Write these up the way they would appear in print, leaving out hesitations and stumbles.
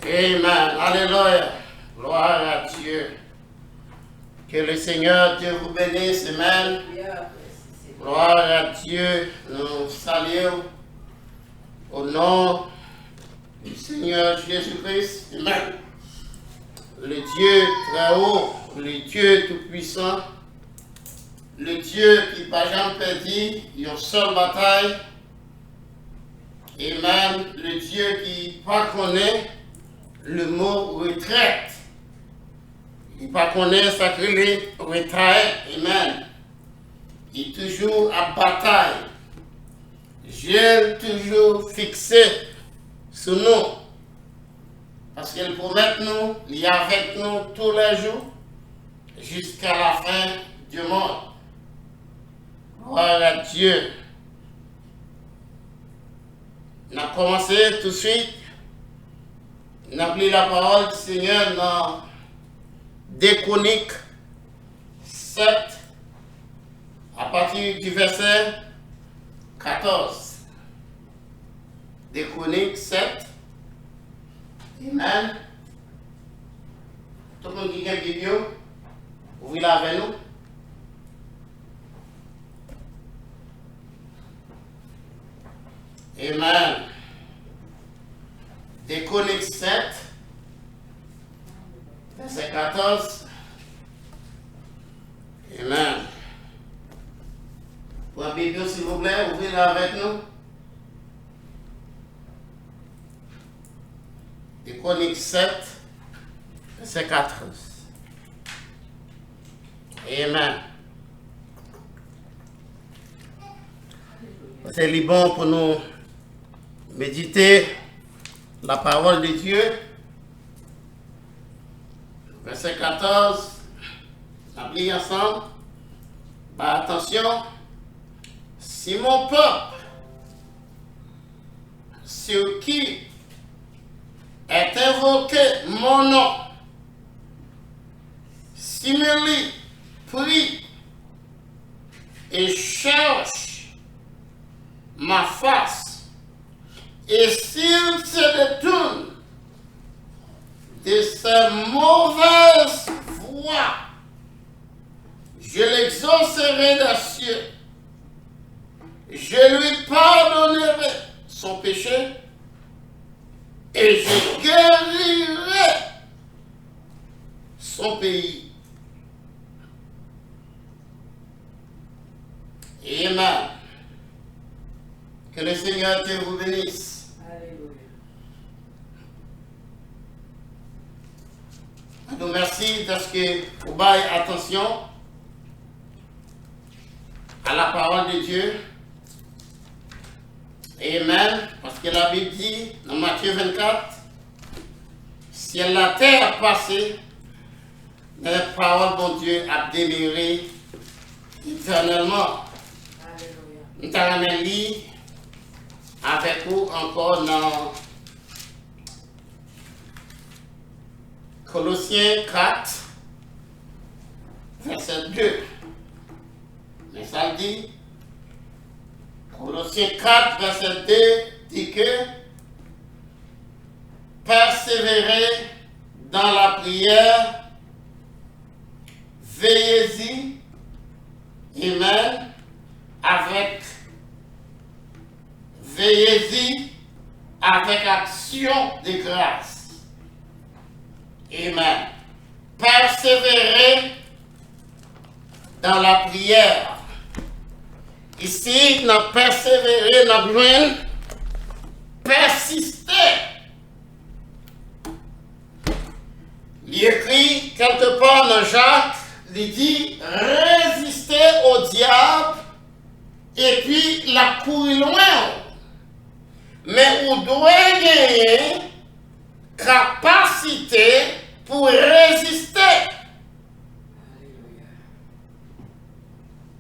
Amen. Alléluia. Gloire à Dieu. Que le Seigneur Dieu vous bénisse. Amen. Gloire à Dieu. Nous saluons au nom du Seigneur Jésus-Christ. Amen. Le Dieu très haut, le Dieu tout-puissant, le Dieu qui n'a jamais perdu une seule bataille. Amen. Le Dieu qui pas connaît le mot retraite. Il pas connaît sacré retraite. Amen. Il est toujours à bataille. J'ai toujours fixé ce nom. Parce qu'il promet nous, il est avec nous tous les jours jusqu'à la fin du monde. Gloire à Dieu. On a commencé tout de suite. On a pris la parole du Seigneur dans 2 Chroniques 7, à partir du verset 14. 2 Chroniques 7. Amen. Tout le monde qui a une Bible, ouvrez-la avec nous. Amen. 2 Chroniques 7, verset 14. Amen. Pour la Bible, s'il vous plaît, ouvrez-la avec nous. 2 Chroniques 7, verset 14. Amen. C'est bon pour nous méditer la parole de Dieu. Verset 14. On lit ensemble. Bah, attention. Si mon peuple, sur qui est invoqué mon nom, simili, prie et cherche ma face, et s'il se détourne de ses mauvaises voies, je l'exaucerai des cieux, je lui pardonnerai son péché, et je guérirai son pays. Amen. Que le Seigneur Dieu vous bénisse. Alléluia. Nous merci parce que vous baillez attention à la parole de Dieu. Amen. Parce que la Bible dit dans Matthieu 24, si la terre a passé, mais la parole de Dieu a demeuré éternellement. Nous allons lire avec vous encore dans Colossiens 4, verset 2. Mais ça dit, Colossiens 4, verset 2 dit que persévérez dans la prière, veillez-y, amen, veillez-y avec action de grâce. Amen. Persévérez dans la prière. Ici, nous persévérer, nous besoin persister. Il écrit quelque part dans Jacques, il dit résister au diable et puis la courir loin. Mais on doit gagner capacité pour résister.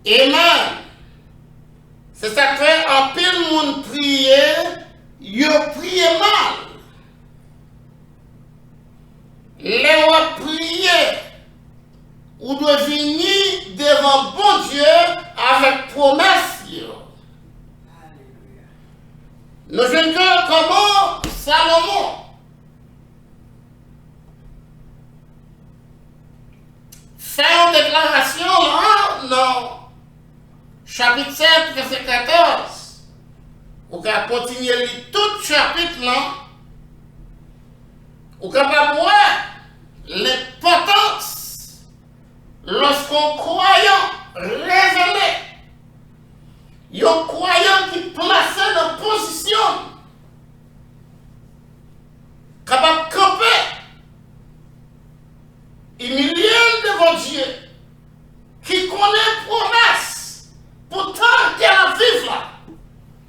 Amen. C'est ça que en pile monde prier, yo prie mal. Les on prier, ou doit venir devant bon Dieu avec promesse. Nous jeunes comment Salomon dans chapitre 7, verset 14. Ou qu'à continuer à lire tout chapitre là, ou capable de voir l'importance lorsqu'on croyant révélé, un croyant qui placé dans position, capable de camper, humilié devant Dieu, qui connaît promesse, pourtant qu'elle a vivre là.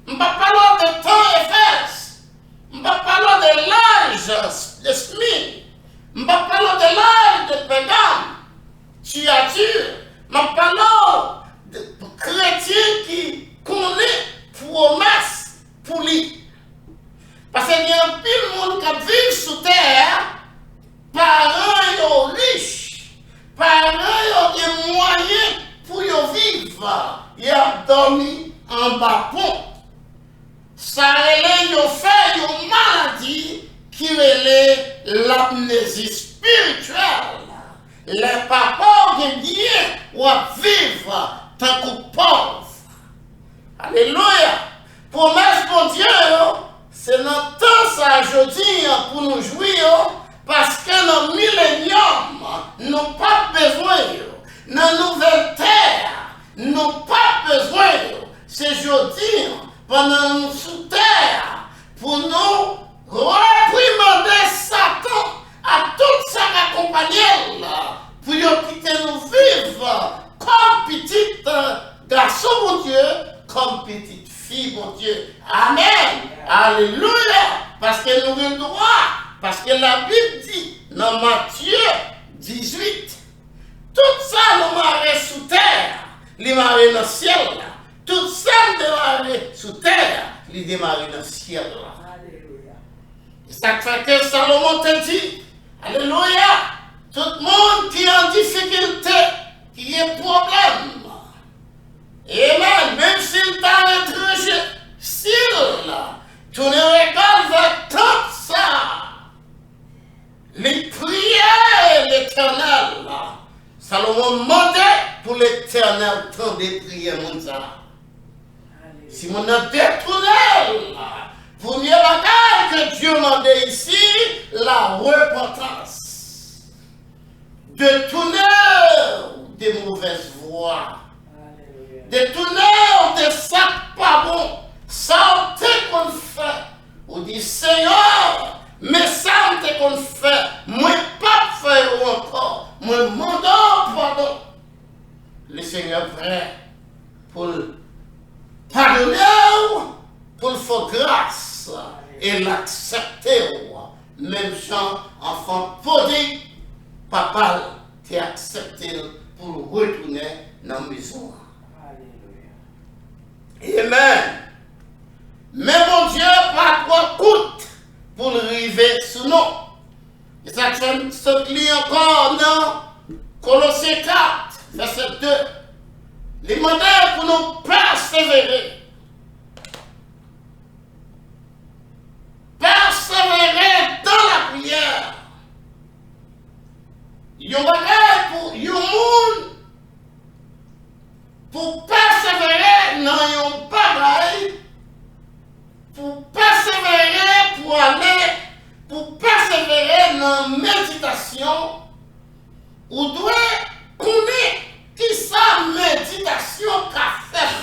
Je ne vais pas parler de temps Éphèse. Je ne vais pas parler de l'âge de Smith. Je ne vais pas parler de l'âge de Pégame. Tu as Dieu. Je ne vais pas parler de chrétiens qui connaissent promesse pour lui. Parce qu'il y a un pile monde qui vit sous terre, parents riches, parents des moyens pour vivre. Ils ont dormi en bas pont. Ça fait une maladie qui est l'amnésie spirituelle. Les papas qui bien ou vivre tant que pauvres. Alléluia. Promesse pour Dieu, c'est notre temps ça aujourd'hui pour nous jouir parce que dans le millénium, nous n'avons pas besoin. Dans la nouvelle terre, nous n'avons pas besoin. C'est aujourd'hui. Pendant nous sous terre, pour nous réprimander Satan à tout ça accompagné pour quitter nous vivre comme petit garçon, mon Dieu, comme petite fille, mon Dieu. Amen. Alléluia. Parce que nous avons le droit, parce que la Bible dit dans Matthieu 18, tout ça nous marre sous terre, nous marre dans le ciel. Tout ça démarrer sous terre, il démarre dans le ciel. Alléluia. Ça fait que Salomon te dit, alléluia, tout le monde qui est en difficulté, qui a problème, amen, même s'il t'a étranger, s'il tu ne regardes vers tout ça, les prières l'éternel, Salomon demandait pour l'éternel tant de prières, mon ça. Si mon a détourné, premier bagage que Dieu m'a dit ici, la repentance. Détourner des mauvaises voies. Détourner des sacs pas bons. Sortez qu'on fait. On dit Seigneur, mais ça qu'on fait. Moi pas faire encore. Moi mandant pardon. Le Seigneur prêt pour pardonner, pour faire grâce et l'accepter. Même Jean, enfant podé, papa t'a accepté pour retourner dans la maison. Amen. Mais mon Dieu, pas trop coûte pour arriver sous nous. Et ça fait ce lit encore dans Colossiens 4, verset 2. Les modèles pour nous persévérer. Persévérer dans la prière. Il y a un bagage pour le monde. Pour persévérer dans un bagage. Pour persévérer, pour aller, pour persévérer dans la méditation. On doit connaître qui sa méditation qu'a fait.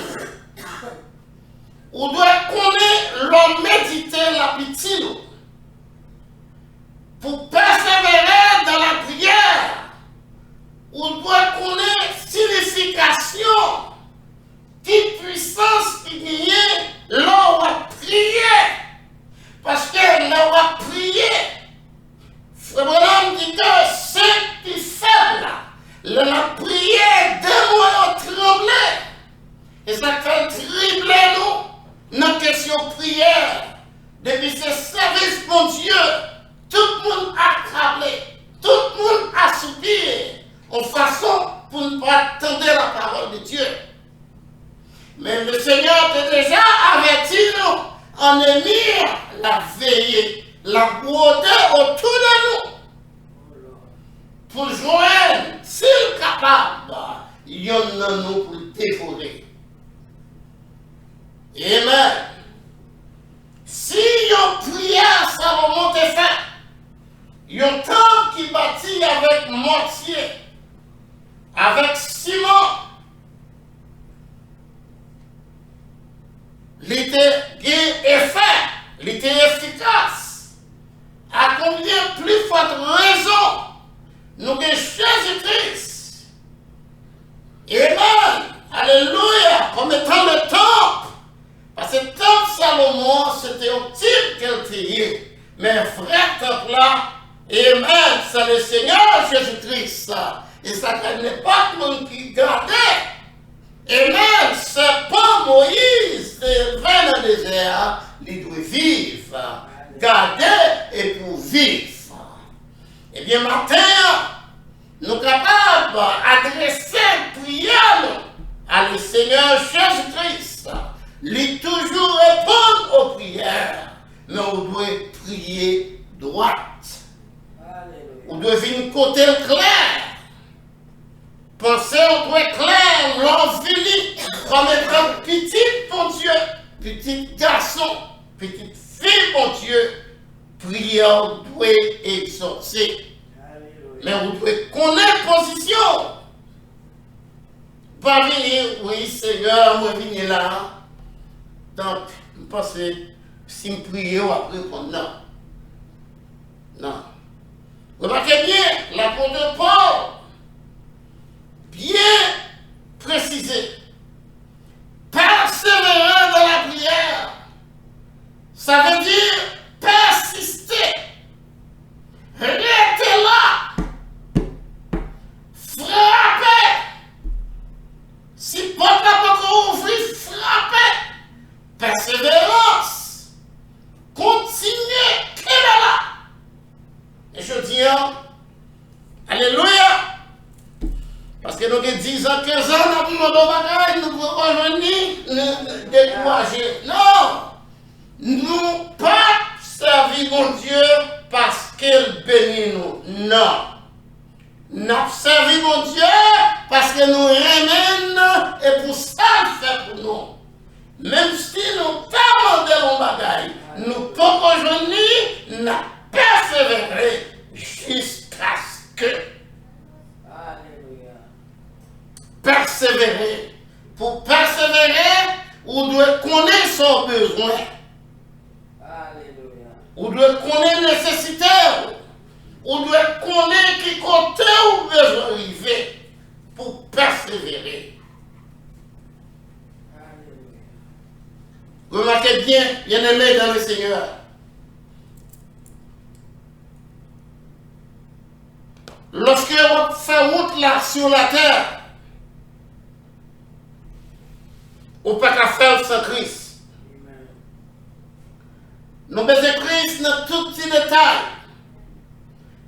On doit connaître l'homme méditer la petite. Pour persévérer dans la prière, on doit connaître signification, qui puissance qui vient l'on va prier. Parce que l'on va prier. Frère Branham dit que c'est qui faible. La prière de moi tremblé. Et ça fait trembler nous, notre question prière. Depuis ce service, mon Dieu, tout le monde a tremblé, tout le monde a soupiré, en façon pour ne pas attendre la parole de Dieu. Mais le Seigneur a déjà averti nous en émir la veillée, la beauté autour de nous. Pour joindre, s'il est capable, yon nan nous pour le dévorer. Amen. Si yon prière Salomon te fait, yon temple qui bâti avec mortier, avec ciment, il était effet, il était efficace. À combien plus forte raison nous avons Jésus-Christ. Amen. Alléluia. Comme étant le temple. Parce que le temple Salomon, c'était au type qu'elle était. Mais vrai temple là, amen, c'est le Seigneur Jésus-Christ. Et ça n'est pas tout le monde qui gardait. Amen. C'est pas Moïse, c'est vers le désert, il doit vivre. Garder et pour vivre. Eh bien, matin, nous sommes capables d'adresser une prière à le Seigneur Jésus-Christ. Il toujours répondre aux prières, mais on doit prier droite. On doit venir côté clair. Penser on doit clair, l'envie, comme étant petit pour Dieu, petit garçon, petite fille pour Dieu, prière doit exaucer. Mais on doit connaître position. Pas venir, oui Seigneur, moi venir là. Donc, je pense que si je prie, on va répondre non. Non. Remarquez bien, l'apôtre Paul, bien précisé, persévérer dans la prière, ça veut dire persister, rester là, frapper. Si porte n'a pas encore ouvert, frapper. Persévérance. Continuez. Qui est là? Et je dis, alléluia. Parce que nous avons 10 ans, 15 ans, nous avons nous pouvons revenir, nous décourager. Non. Nous pas servir mon Dieu parce qu'il bénit nous. Non. Nous servons mon Dieu parce que nous remène et pour ça il fait pour nous. Même si nous demandons mon bagaille, nous pouvons rejoindre, nous persévérer jusqu'à ce que. Alléluia. Persévérer. Pour persévérer, on doit connaître son besoin. Alléluia. On doit connaître la nécessité. On doit connaître qui côté ou besoin arriver pour persévérer. Remarquez bien, bien-aimés dans le Seigneur. Lorsque on fait route là sur la terre, on ne peut pas faire sans Christ. Nous avons besoin de Christ dans tout petit détail.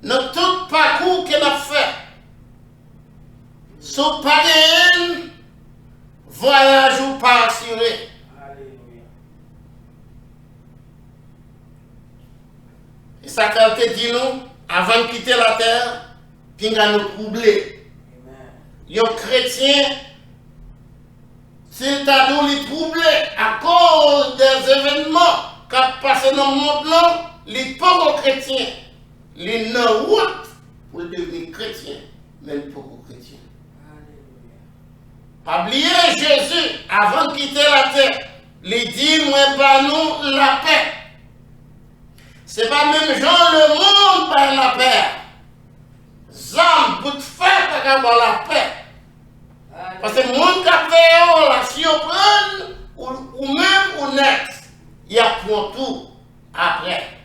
Dans tout parcours que nous avons fait, si vous pas de voyage ou pas assuré. Et ça te dit nous, avant de quitter la terre, puis nous nous troubler. Les chrétiens, s'ils t'ont les troublé à cause des événements qui ont passé dans le monde, les pauvres chrétiens. Les non-routes pour devenir chrétien, même pour les chrétiens. Pas oublier Jésus, avant de quitter la terre, il dit, moi, pas nous la paix. Ce n'est pas même genre le monde par la paix. Zam, pour te faire, pas avoir la paix. Parce que le monde qui a fait, la si on prend, ou même au next, il y a pour tout après.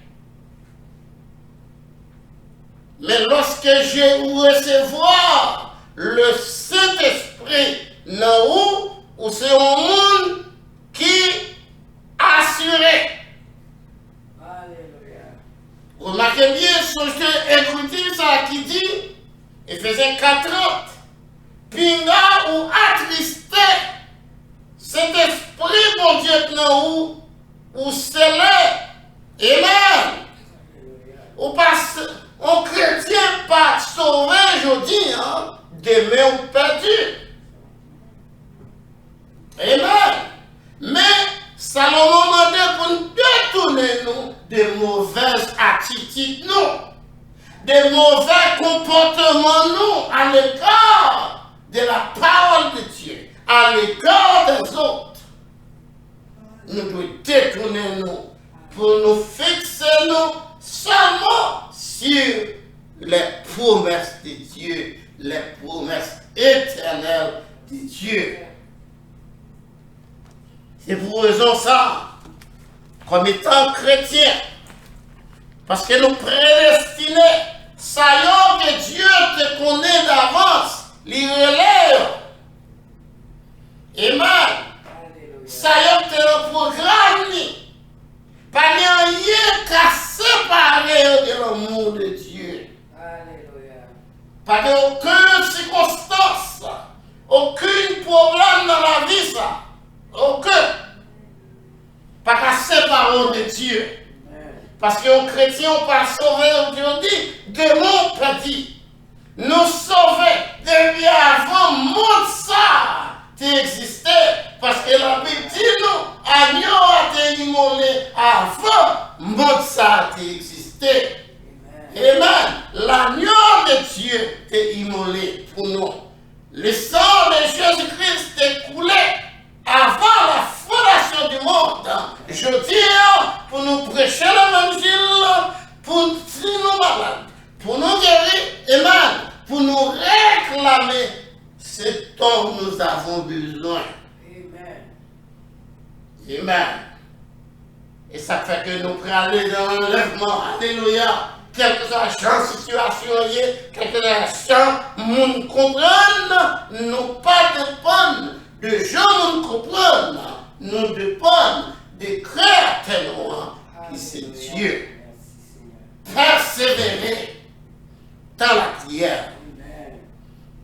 Mais lorsque j'ai recevoir le Saint-Esprit, où c'est un monde qui assuré. Alléluia. Remarquez bien ce que écoutez ça qui dit, Éphésiens 4:30, pinga ou attristé, cet esprit, mon Dieu, où c'est là, amen. Ou passe. On chrétien pas sauvé, je dis, demain on perdu. Salomon demandait pour nous détourner nous des mauvaises attitudes, nous, des mauvais comportements, nous, à l'égard de la parole de Dieu, à l'égard des autres. Nous devons détourner nous pour nous fixer nous seulement sur les promesses de Dieu, les promesses éternelles de Dieu. C'est pour raison ça, comme étant chrétiens, parce que nous prédestinés, sachant que Dieu te connaît d'avance, il relève. Amen. Sachant que tu es le programme, pas rien qu'à séparer de l'amour de Dieu. Alléluia. Pas d'aucune circonstance, aucun problème dans la vie, ça. Aucun. Pas qu'à séparer de Dieu. Parce qu'un chrétien, on pas sauvé, on dit, de mon petit. Nous sauver depuis avant monde ça existait. Parce que la Bible dit nous, agneau a été immolé avant monde ça existait. Amen. L'agneau de Dieu est immolé pour nous. Le sang de Jésus-Christ est coulé avant la fondation du monde. Je dis pour nous prêcher l'évangile, pour nous malades, pour nous guérir, amen, pour nous réclamer ce dont nous avons besoin. Amen. Amen. Et ça fait que nous pouvons aller dans l'enlèvement. Alléluia. Quelle que soit la situation, quelle que soit la monde comprenne, nous pas dépendre de gens nous comprennent. Nous dépendons des créateurs qui c'est Dieu. Persévérer dans la prière.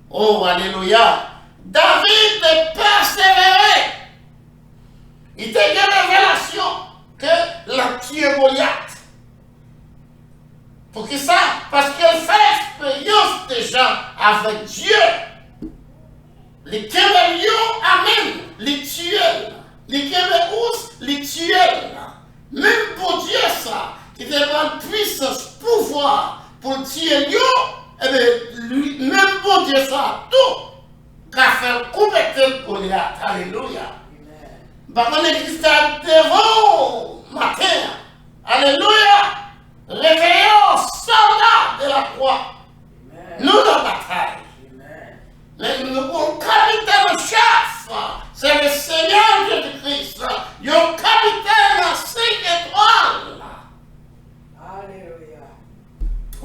Oh, alléluia. David est persévéré. Il a eu une révélation que la tué Goliath. Pour qui ça? Parce qu'il fait expérience déjà avec Dieu. Les Kémélions, amen, les tueurs. Les Kéméous, les tueurs. Même pour Dieu, ça, qui te donne puissance, pouvoir pour tuer Dieu, eh bien, lui, même pour Dieu, ça, tout, qu'a fait couper tel Goliath. Alléluia. Par contre, l'église devant matin. Alléluia. Réveillons, soldats de la croix. Nous dans la bataille. Mais nous avons capitaine chef. C'est le Seigneur Jésus-Christ. Il y a un capitaine à 5 étoiles. Alléluia.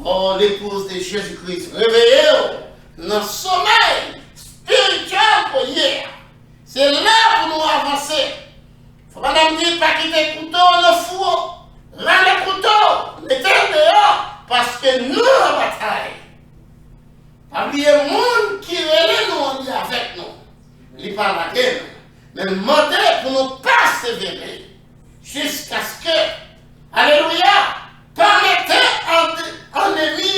Oh, l'épouse de Jésus-Christ, réveillez-vous dans le sommeil spirituel pour hier. C'est là pour nous avancer. Il faut pas nous dire pas quitter le couteau dans le four. Rends le couteau, mettez-le dehors, parce que nous la bataille. Pas oublier le monde qui relève nous, on dit avec nous. Il parle à nous. Mais demandez pour nous persévérer jusqu'à ce que, alléluia, permettez un ennemi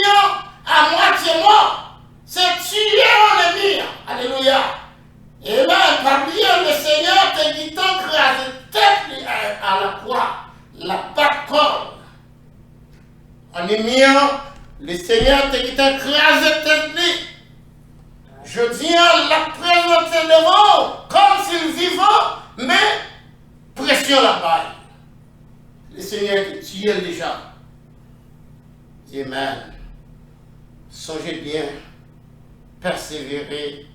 à moitié mort. C'est tuer un ennemi. Alléluia. Et là, pas oublier le Seigneur te dit tant craser tête à la croix. La bacorde. En émiant, le Seigneur te dit écraser tête. Je dis la présenter devant comme s'il vivant, mais pression la paille. Le Seigneur te tue déjà. Amen. Songez bien, persévérer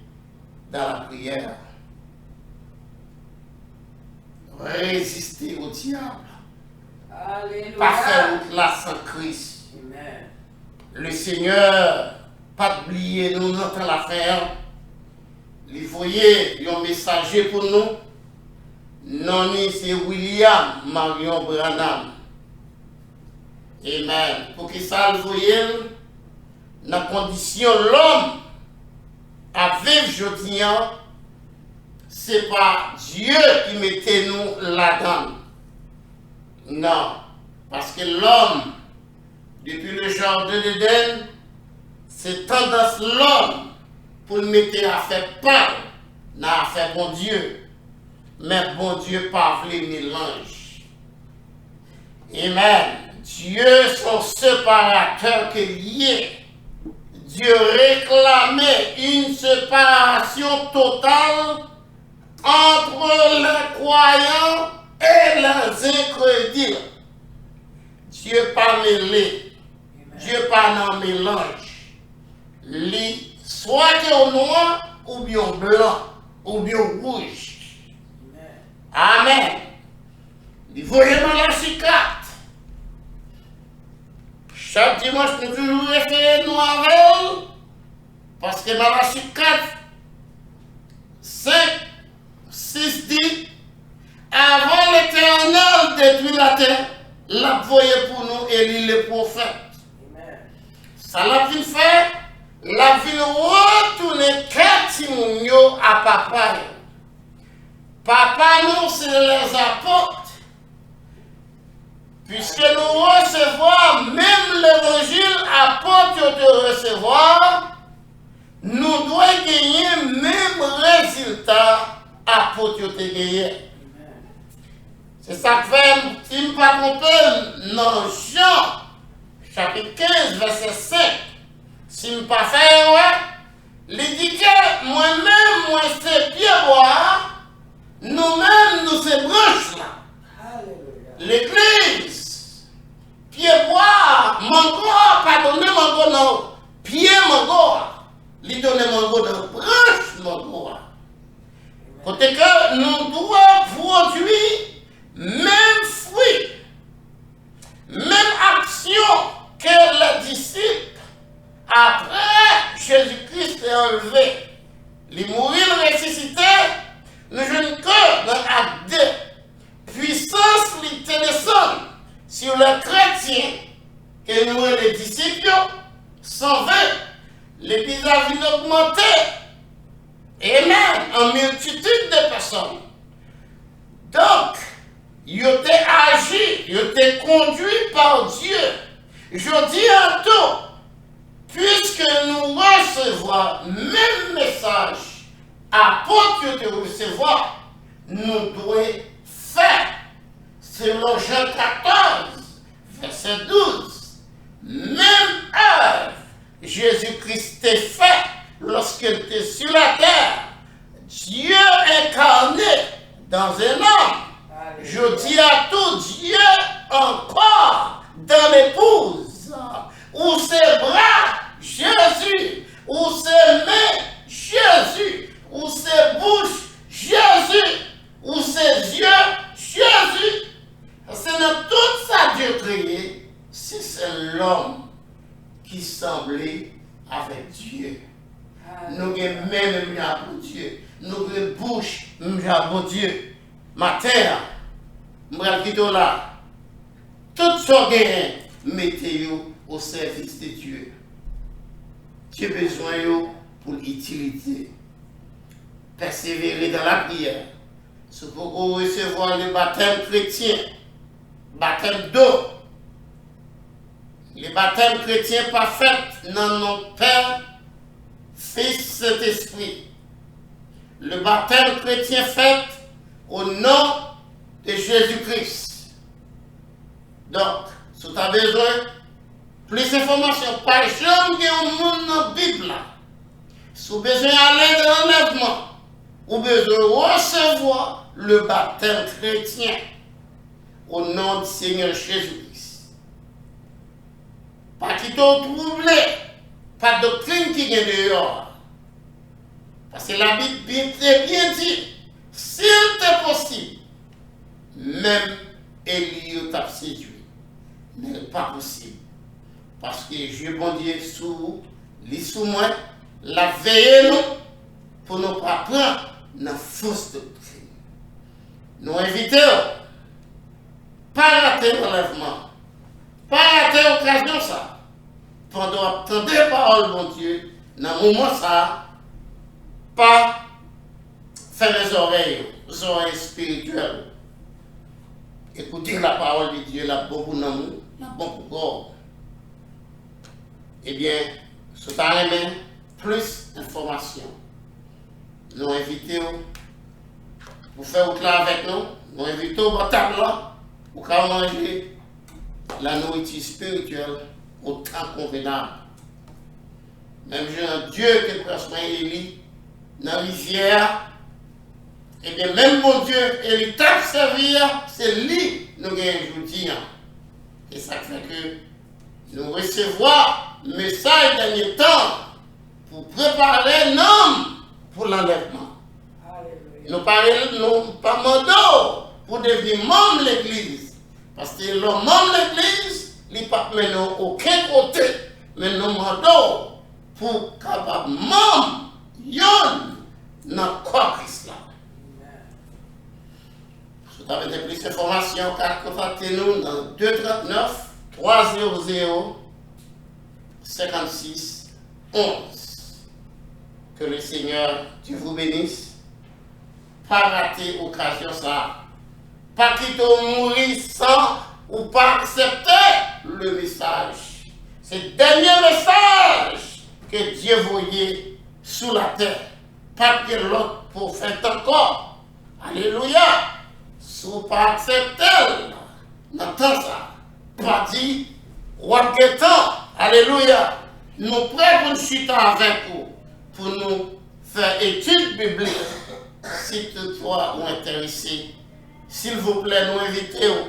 dans la prière. Résister au diable. Alléluia. Pas faire route là sans Christ. Amen. Le Seigneur, pas oublier nous dans l'affaire. Il voyait un messager pour nous. Non, c'est William Marion Branham. Amen. Pour que ça le voyait, dans la condition l'homme à vivre aujourd'hui, c'est pas Dieu qui mettait nous là-dedans. Non, parce que l'homme, depuis le jardin d'Éden, c'est tendance l'homme pour le mettre à faire peur, n'a à faire bon Dieu. mais bon Dieu pas voulu mélange. Amen. Dieu son séparateur que lié. Dieu réclamait une séparation totale entre les croyants et les incrédules. Dieu pas mêlé. Dieu pas dans mélange. Soit au noir, ou bien blanc, ou bien rouge. Amen. Il faut y Malachie 4. Chaque dimanche, nous toujours référer nous avec elle, parce que Malachie 4, 5, 6 dit, avant l'Éternel détruit la terre, l'a voyé pour nous et les prophètes. Ça l'a vu faire, l'a vu retourner Katimounio à papa. Papa, nous, c'est les apôtres. Puisque nous recevons même l'évangile apôtre de recevoir, nous devons gagner même résultat apôtre de gagner. C'est ça que fait, si je ne me pas tromper, dans Jean, chapitre 15, verset 5, si je ne me pas fait, il dit que moi-même, moi, c'est pied bois, nous-mêmes, nous, c'est branches là. L'église, pied bois, mango, pardonnez mango, non, pied mango, lui donner mango dans branche mango. Côté que nous devons produire même fruit, même action que les disciples, après Jésus-Christ est enlevé, les mourir, le ressuscité, nous jeunes que dans Acte 2, puissance qui descend sur les chrétiens, que nous les disciples, 120, l'Église a vu augmenter, et même en multitude de personnes. Donc, ils ont agi, ils ont été conduits par Dieu. Je dis en tout, puisque nous recevons le même message, apôtre de recevoir, nous devons faire, selon Jean 14, verset 12, même œuvre Jésus-Christ a fait lorsqu'il était sur la terre. Dieu incarné dans un homme. Je dis à tout Dieu encore dans l'épouse, où ses bras, Jésus, où ses mains, Jésus, où ses bouches, Jésus, où ses yeux, Jésus. C'est dans tout ça Dieu créé, si c'est l'homme qui semblait avec Dieu. Nous avons même pour Dieu, nous avons bouche pour Dieu. Ma terre, je là. Tout ce que mettez-vous au service de Dieu. Dieu a besoin pour l'utilité. Persévérer dans la prière. C'est pour vous recevoir le baptême chrétien. Baptême d'eau. Le baptême chrétien pas fait dans notre Père, Fils, Saint-Esprit. Le baptême chrétien fait au nom de Jésus-Christ. Donc, si tu as besoin plus d'informations, pas jamais au monde dans la Bible. Si tu as besoin d'aller dans l'enlèvement, ou besoin de recevoir le baptême chrétien au nom du Seigneur Jésus-Christ. Pas qui t'ont troublé, pas de doctrine qui vient dehors. Parce que la Bible est bien dit, s'il était possible, même Élie t'a séduit. Mais pas possible. Parce que Dieu bon Dieu sous moi, la veille nous, pour nous pas prendre dans fausse doctrine. Nous invitons, pas rater l'enlèvement, pas rater l'occasion ça. Pendant attendre la parole de Dieu, dans le moment ça, pas faire les oreilles spirituelles. Écouter la parole de Dieu, la bon pour nous, la bon pour God. Eh bien, si tu as plus d'informations, nous invitons pour faire autre là avec nous. Nous invitons au table là pour manger la nourriture spirituelle autant convenable. Même j'ai un Dieu qui est presque Élie dans la rivière. Et bien même mon Dieu, il t'a servi, c'est lui nous gagnons aujourd'hui. Et ça fait que nous recevons le message dernier temps pour préparer l'homme pour l'enlèvement. Nous parlons pas mandat pour devenir membre de l'église. Parce que l'homme membre de l'église, il n'y a pas aucun côté, mais nous mandat pour capable membre dans le corps Christ là. Si vous avez plus d'informations, contactez-nous dans 239 300 56 11. Que le Seigneur Dieu vous bénisse. Pas rater l'occasion ça. Pas quitter mourir sans ou pas accepter le message. C'est le dernier message que Dieu voyait sous la terre. Pas que l'autre prophète encore. Alléluia. Si vous pas accepter, n'entend ça. Pas dit, roi Guétan, alléluia. Nous prêts pour nous chuter avec vous, pour nous faire étude biblique. Si toutefois vous intéressez, s'il vous plaît, nous invitez-vous.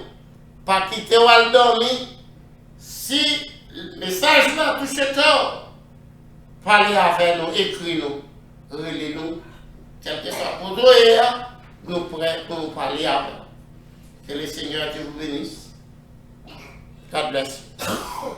Pas quitter ou à dormir. Si le message là touche le cœur, parlez avec nous, écrivez-nous, relez-nous. Quelquefois pour nous prêts pour nous parler avec. Que le Seigneur Dieu vous bénisse. God bless you.